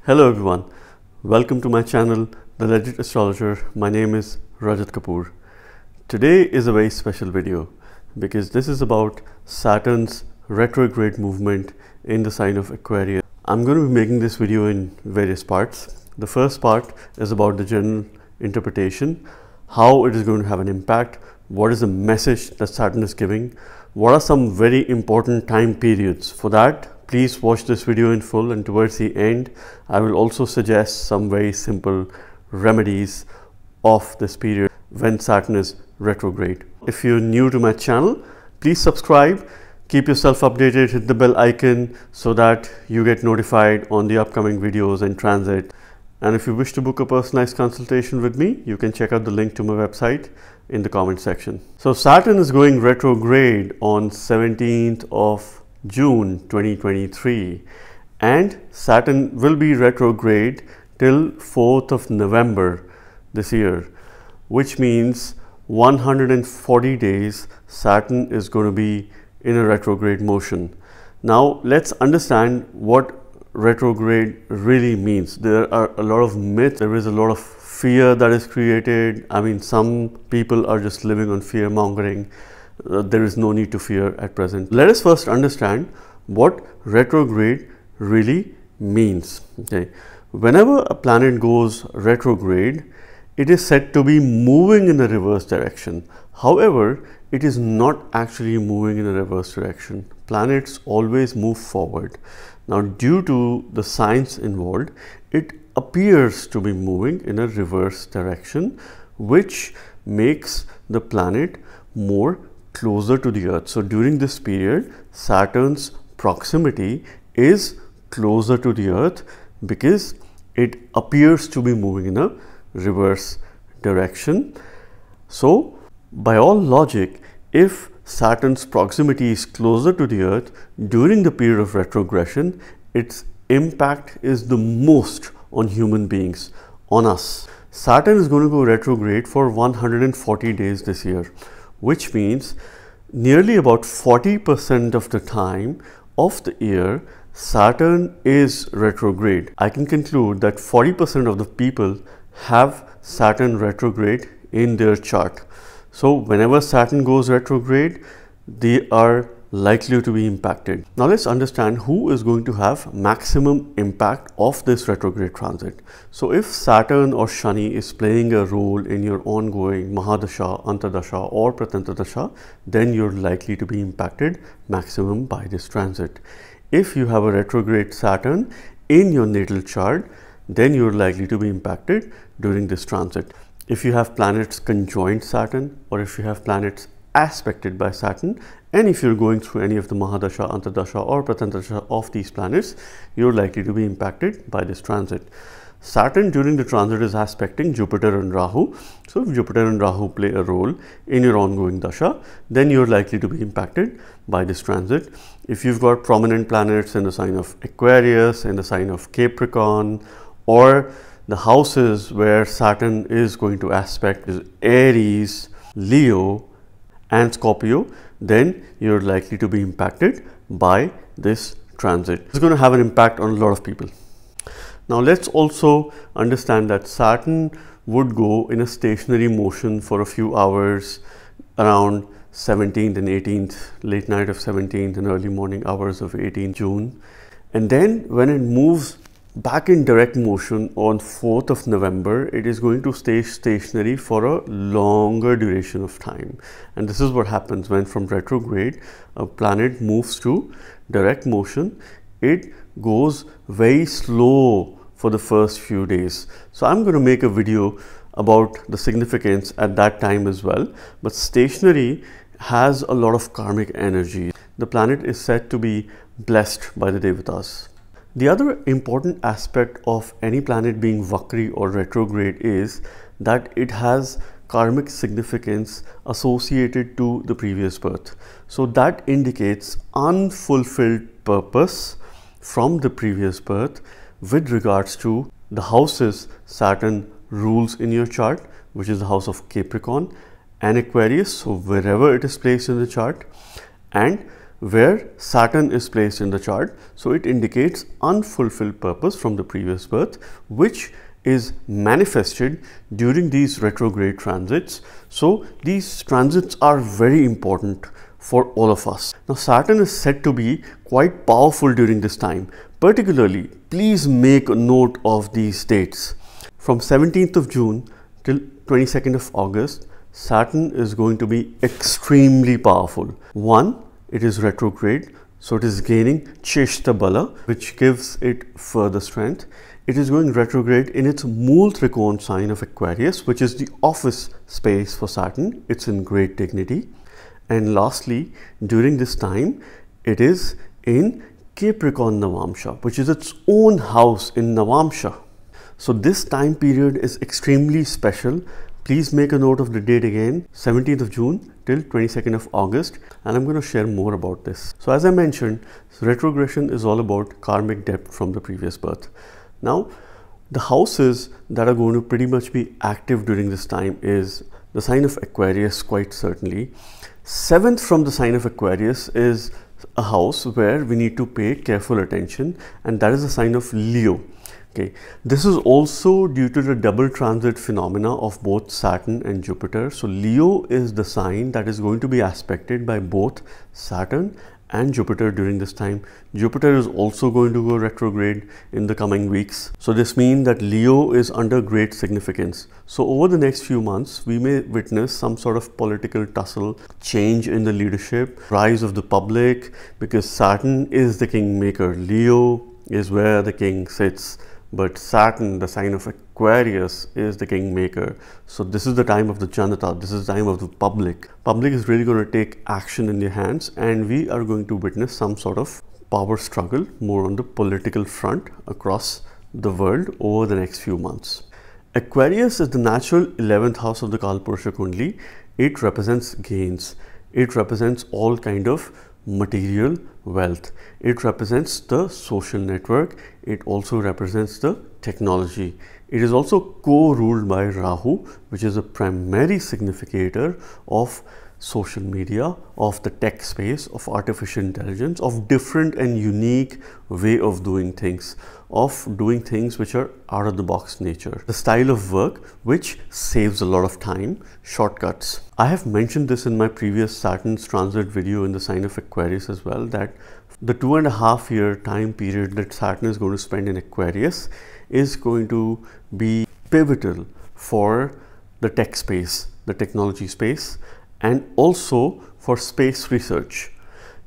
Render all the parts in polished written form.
Hello everyone, welcome to my channel, The Legit Astrologer. My name is Rajat Kapoor. Today is a very special video because this is about Saturn's retrograde movement in the sign of Aquarius. I'm going to be making this video in various parts. The first part is about the general interpretation, how it is going to have an impact, what is the message that Saturn is giving, what are some very important time periods. For that, please watch this video in full, and towards the end I will also suggest some very simple remedies of this period when Saturn is retrograde. If you're new to my channel, please subscribe, keep yourself updated, hit the bell icon so that you get notified on the upcoming videos and transit. And if you wish to book a personalized consultation with me, you can check out the link to my website in the comment section. So Saturn is going retrograde on 17th of June 2023, and Saturn will be retrograde till 4th of November this year, which means 140 days Saturn is going to be in a retrograde motion. Now let's understand what retrograde really means. There are a lot of myths, there is a lot of fear that is created. I mean, some people are just living on fear mongering. There is no need to fear at present. Let us first understand what retrograde really means. Okay, whenever a planet goes retrograde, it is said to be moving in the reverse direction. However, it is not actually moving in a reverse direction. Planets always move forward. Now, due to the science involved, it appears to be moving in a reverse direction, which makes the planet more closer to the Earth. So during this period, Saturn's proximity is closer to the Earth because it appears to be moving in a reverse direction. So by all logic, if Saturn's proximity is closer to the Earth during the period of retrogression, its impact is the most on human beings, on us. Saturn is going to go retrograde for 140 days this year, which means nearly about 40% of the time of the year Saturn is retrograde. I can conclude that 40% of the people have Saturn retrograde in their chart. So whenever Saturn goes retrograde, they are likely to be impacted. Now let's understand who is going to have maximum impact of this retrograde transit. So if Saturn or Shani is playing a role in your ongoing Mahadasha, Antardasha or Pratantardasha, then you're likely to be impacted maximum by this transit. If you have a retrograde Saturn in your natal chart, then you're likely to be impacted during this transit. If you have planets conjoined Saturn, or if you have planets aspected by Saturn, and if you're going through any of the Mahadasha, Antardasha or Pratantardasha of these planets, you're likely to be impacted by this transit. Saturn during the transit is aspecting Jupiter and Rahu. So if Jupiter and Rahu play a role in your ongoing dasha, then you're likely to be impacted by this transit. If you've got prominent planets in the sign of Aquarius, in the sign of Capricorn, or the houses where Saturn is going to aspect is Aries, Leo and Scorpio, then you're likely to be impacted by this transit. It's going to have an impact on a lot of people. Now let's also understand that Saturn would go in a stationary motion for a few hours around 17th and 18th, late night of 17th and early morning hours of 18th June. And then when it moves back in direct motion on 4th of November, it is going to stay stationary for a longer duration of time. And this is what happens when from retrograde a planet moves to direct motion. It goes very slow for the first few days. So I'm going to make a video about the significance at that time as well. But stationary has a lot of karmic energy. The planet is said to be blessed by the Devatas. The other important aspect of any planet being vakri or retrograde is that it has karmic significance associated to the previous birth. So that indicates unfulfilled purpose from the previous birth with regards to the houses Saturn rules in your chart, which is the house of Capricorn and Aquarius, so wherever it is placed in the chart, and where Saturn is placed in the chart. So it indicates unfulfilled purpose from the previous birth, which is manifested during these retrograde transits. So these transits are very important for all of us. Now Saturn is said to be quite powerful during this time. Particularly, please make a note of these dates. From 17th of June till 22nd of August, Saturn is going to be extremely powerful. One, it is retrograde, so it is gaining Cheshta Bala, which gives it further strength. It is going retrograde in its mool trikona sign of Aquarius, which is the office space for Saturn. It's in great dignity. And lastly, during this time, it is in Capricorn Navamsha, which is its own house in Navamsha. So this time period is extremely special. Please make a note of the date again, 17th of June till 22nd of August, and I'm going to share more about this. So as I mentioned, retrogression is all about karmic debt from the previous birth. Now, the houses that are going to pretty much be active during this time is the sign of Aquarius, quite certainly. 7th from the sign of Aquarius is a house where we need to pay careful attention, and that is the sign of Leo. Okay, this is also due to the double transit phenomena of both Saturn and Jupiter. So Leo is the sign that is going to be aspected by both Saturn and Jupiter during this time. Jupiter is also going to go retrograde in the coming weeks. So this means that Leo is under great significance. So over the next few months, we may witness some sort of political tussle, change in the leadership, rise of the public, because Saturn is the kingmaker. Leo is where the king sits. But Saturn, the sign of Aquarius, is the kingmaker. So this is the time of the Janata. This is the time of the public. Public is really going to take action in their hands, and we are going to witness some sort of power struggle more on the political front across the world over the next few months. Aquarius is the natural 11th house of the Kalpurusha Kundli. It represents gains. It represents all kind of material wealth. It represents the social network. It also represents the technology. It is also co-ruled by Rahu, which is a primary significator of social media, of the tech space, of artificial intelligence, of different and unique way of doing things which are out of the box nature. The style of work which saves a lot of time, shortcuts. I have mentioned this in my previous Saturn's transit video in the sign of Aquarius as well, that the 2.5 year time period that Saturn is going to spend in Aquarius is going to be pivotal for the tech space, the technology space, and also for space research.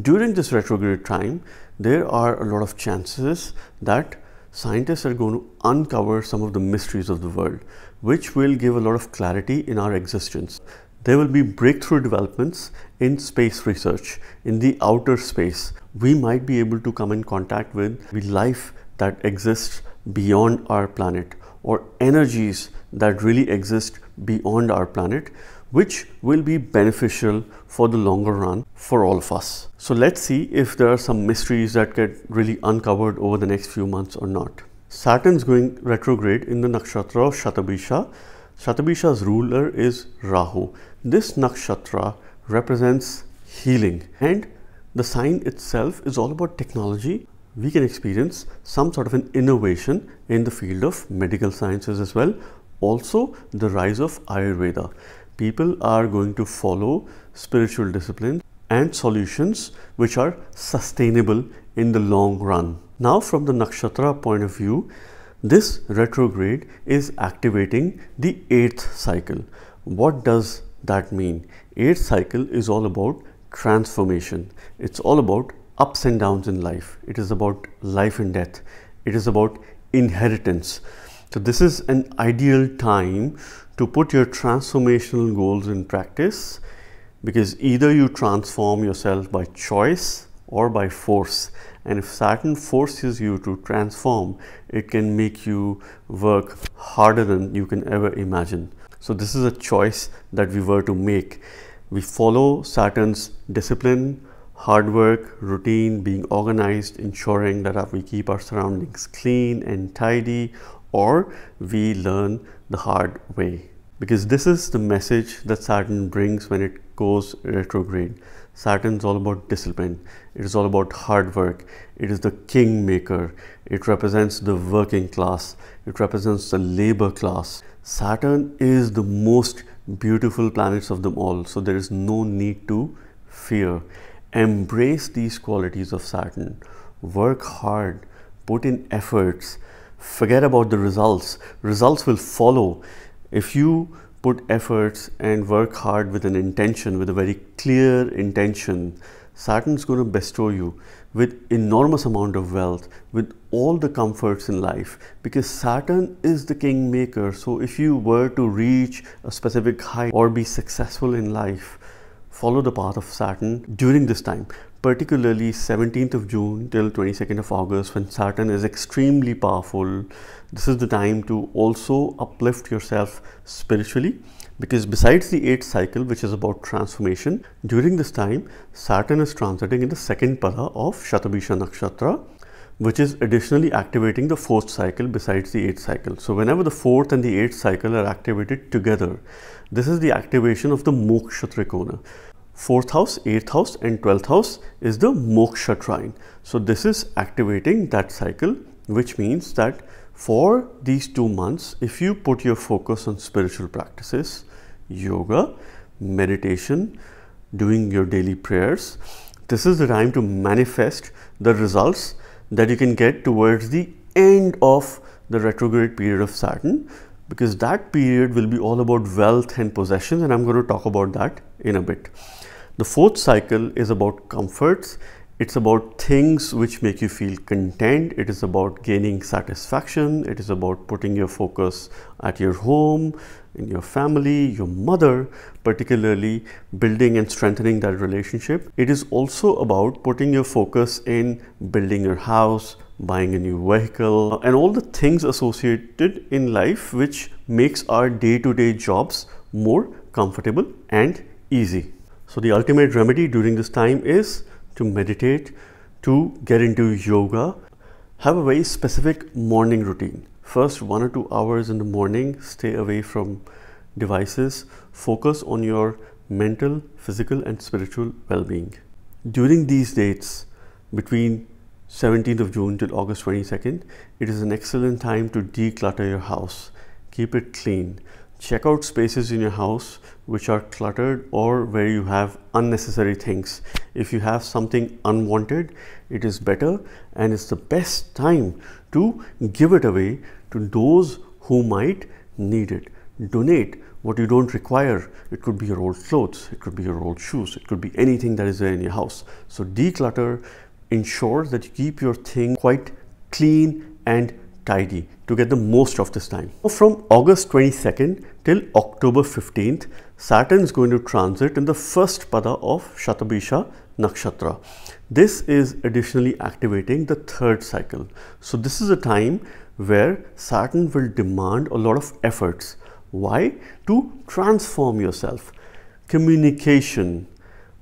During this retrograde time, there are a lot of chances that scientists are going to uncover some of the mysteries of the world, which will give a lot of clarity in our existence. There will be breakthrough developments in space research, in the outer space. We might be able to come in contact with life that exists beyond our planet, or energies that really exist beyond our planet, which will be beneficial for the longer run for all of us. So let's see if there are some mysteries that get really uncovered over the next few months or not. Saturn's going retrograde in the nakshatra of Shatabisha. Shatabisha's ruler is Rahu. This nakshatra represents healing, and the sign itself is all about technology. We can experience some sort of an innovation in the field of medical sciences as well. Also, the rise of Ayurveda. People are going to follow spiritual disciplines and solutions which are sustainable in the long run. Now, from the nakshatra point of view, this retrograde is activating the 8th cycle. What does that mean? 8th cycle is all about transformation. It's all about ups and downs in life. It is about life and death. It is about inheritance. So this is an ideal time to put your transformational goals in practice, because either you transform yourself by choice or by force. And if Saturn forces you to transform, it can make you work harder than you can ever imagine. So this is a choice that we were to make. We follow Saturn's discipline, hard work, routine, being organized, ensuring that we keep our surroundings clean and tidy, or we learn the hard way. Because this is the message that Saturn brings when it goes retrograde. Saturn is all about discipline. It is all about hard work. It is the kingmaker. It represents the working class. It represents the labor class. Saturn is the most beautiful planets of them all. So there is no need to fear. Embrace these qualities of Saturn. Work hard. Put in efforts. Forget about the results. Results will follow. If you put efforts and work hard with an intention, with a very clear intention, Saturn's going to bestow you with enormous amount of wealth, with all the comforts in life, because Saturn is the kingmaker. So if you were to reach a specific height or be successful in life, follow the path of Saturn during this time, particularly 17th of June till 22nd of August, when Saturn is extremely powerful. This is the time to also uplift yourself spiritually, because besides the 8th cycle, which is about transformation, during this time Saturn is transiting in the second pada of Shatabisha nakshatra, which is additionally activating the 4th cycle besides the 8th cycle. So whenever the 4th and the 8th cycle are activated together, this is the activation of the moksha trikona. 4th house, 8th house and 12th house is the moksha trine. So this is activating that cycle, which means that for these 2 months, if you put your focus on spiritual practices, yoga, meditation, doing your daily prayers, this is the time to manifest the results that you can get towards the end of the retrograde period of Saturn, because that period will be all about wealth and possessions, and I'm going to talk about that in a bit. The 4th cycle is about comforts. It's about things which make you feel content. It is about gaining satisfaction. It is about putting your focus at your home, in your family, your mother, particularly building and strengthening that relationship. It is also about putting your focus in building your house, buying a new vehicle, and all the things associated in life which makes our day-to-day jobs more comfortable and easy. So the ultimate remedy during this time is to meditate, to get into yoga. Have a very specific morning routine. First 1 or 2 hours in the morning, stay away from devices. Focus on your mental, physical and spiritual well-being. During these dates, between 17th of June till August 22nd, it is an excellent time to declutter your house. Keep it clean. Check out spaces in your house which are cluttered or where you have unnecessary things. If you have something unwanted, it is better and it's the best time to give it away to those who might need it. Donate what you don't require. It could be your old clothes, it could be your old shoes, it could be anything that is there in your house. So declutter, ensure that you keep your thing quite clean and tidy to get the most of this time. From August 22nd till October 15th, Saturn is going to transit in the first pada of Shatabisha nakshatra. This is additionally activating the 3rd cycle. So this is a time where Saturn will demand a lot of efforts. Why? To transform yourself. Communication,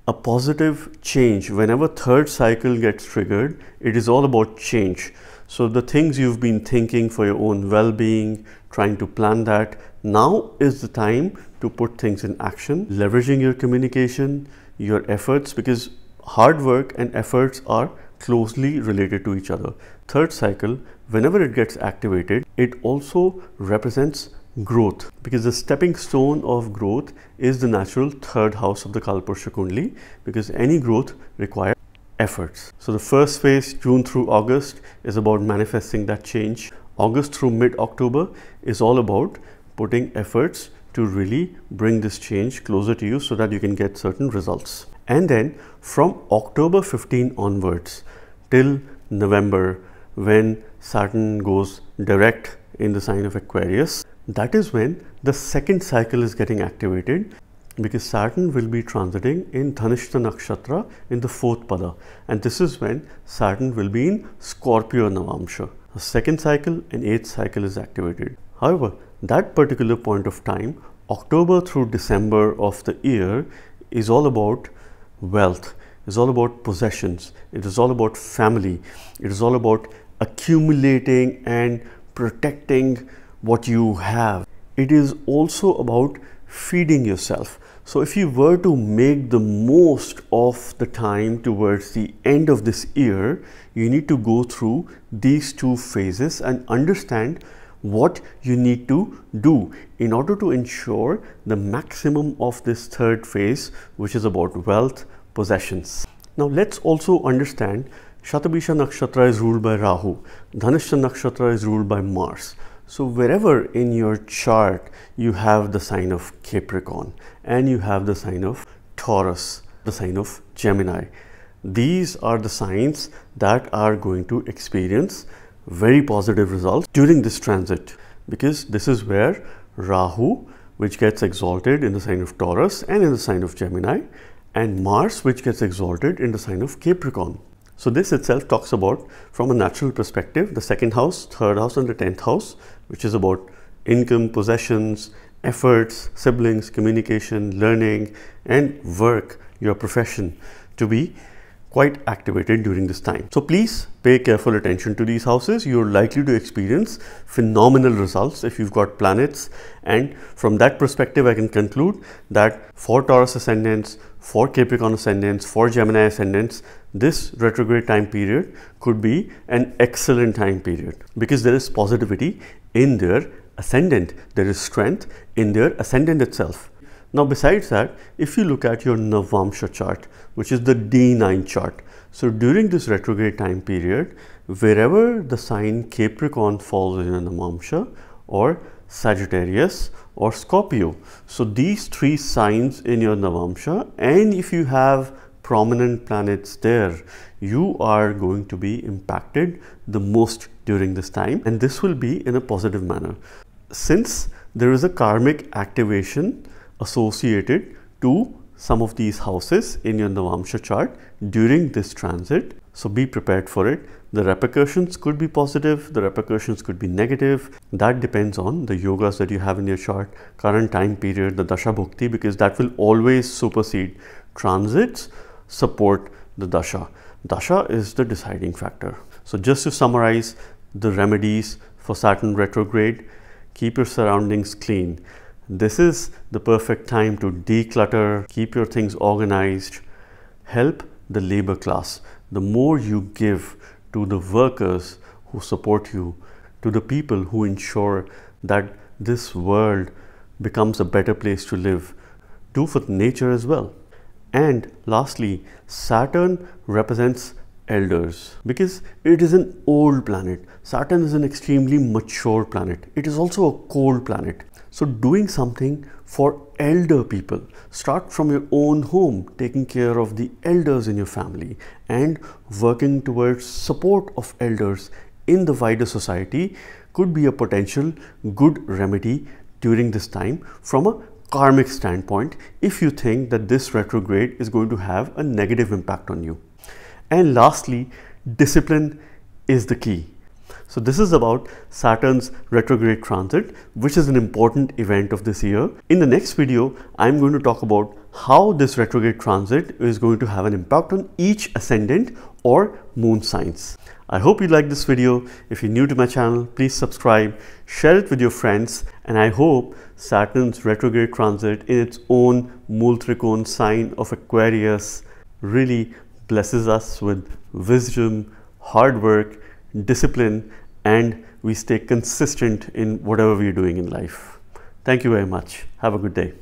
a positive change. Whenever 3rd cycle gets triggered, it is all about change. So the things you've been thinking for your own well-being, trying to plan that, now is the time to put things in action, leveraging your communication, your efforts, because hard work and efforts are closely related to each other. 3rd cycle, whenever it gets activated, it also represents growth, because the stepping stone of growth is the natural 3rd house of the Kalpurusha Kundli, because any growth requires efforts. So the first phase, June through August, is about manifesting that change. August through mid-October is all about putting efforts to really bring this change closer to you so that you can get certain results. And then from October 15 onwards till November, when Saturn goes direct in the sign of Aquarius, that is when the 2nd cycle is getting activated, because Saturn will be transiting in Dhanishta nakshatra in the 4th pada, and this is when Saturn will be in Scorpio Navamsha. The 2nd cycle and 8th cycle is activated. However, that particular point of time, October through December of the year, is all about wealth, is all about possessions, it is all about family, it is all about accumulating and protecting what you have. It is also about feeding yourself. So if you were to make the most of the time towards the end of this year, you need to go through these two phases and understand what you need to do in order to ensure the maximum of this third phase, which is about wealth, possessions. Now let's also understand Shatabisha Nakshatra is ruled by Rahu, Dhanishta Nakshatra is ruled by Mars. So wherever in your chart you have the sign of Capricorn and you have the sign of Taurus, the sign of Gemini, these are the signs that are going to experience very positive results during this transit, because this is where Rahu, which gets exalted in the sign of Taurus and in the sign of Gemini, and Mars, which gets exalted in the sign of Capricorn. So this itself talks about, from a natural perspective, the second house, third house and the 10th house, which is about income, possessions, efforts, siblings, communication, learning and work, your profession, to be quite activated during this time. So please pay careful attention to these houses. You're likely to experience phenomenal results if you've got planets, and from that perspective I can conclude that for Taurus ascendants, for Capricorn ascendants, for Gemini ascendants, this retrograde time period could be an excellent time period because there is positivity in their ascendant, there is strength in their ascendant itself. Now besides that, if you look at your Navamsha chart, which is the D9 chart, so during this retrograde time period, wherever the sign Capricorn falls in your Navamsha, or Sagittarius or Scorpio, so these three signs in your Navamsha, and if you have prominent planets there, you are going to be impacted the most during this time, and this will be in a positive manner. Since there is a karmic activation associated to some of these houses in your Navamsha chart during this transit, so be prepared for it. The repercussions could be positive, the repercussions could be negative. That depends on the yogas that you have in your chart, current time period, the dasha bhukti, because that will always supersede transits. Support the dasha. Dasha is the deciding factor. So just to summarize the remedies for Saturn retrograde: keep your surroundings clean. This is the perfect time to declutter, keep your things organized, help the labor class. The more you give to the workers who support you, to the people who ensure that this world becomes a better place to live, do for nature as well. And lastly, Saturn represents elders because it is an old planet. Saturn is an extremely mature planet. It is also a cold planet. So doing something for elder people, start from your own home, taking care of the elders in your family and working towards support of elders in the wider society could be a potential good remedy during this time from a karmic standpoint, if you think that this retrograde is going to have a negative impact on you. And lastly, discipline is the key. So this is about Saturn's retrograde transit, which is an important event of this year. In the next video, I'm going to talk about how this retrograde transit is going to have an impact on each ascendant or moon signs. I hope you like this video. If you're new to my channel, please subscribe, share it with your friends, and I hope Saturn's retrograde transit in its own mool trikona sign of Aquarius really blesses us with wisdom, hard work, discipline, and we stay consistent in whatever we're doing in life. Thank you very much. Have a good day.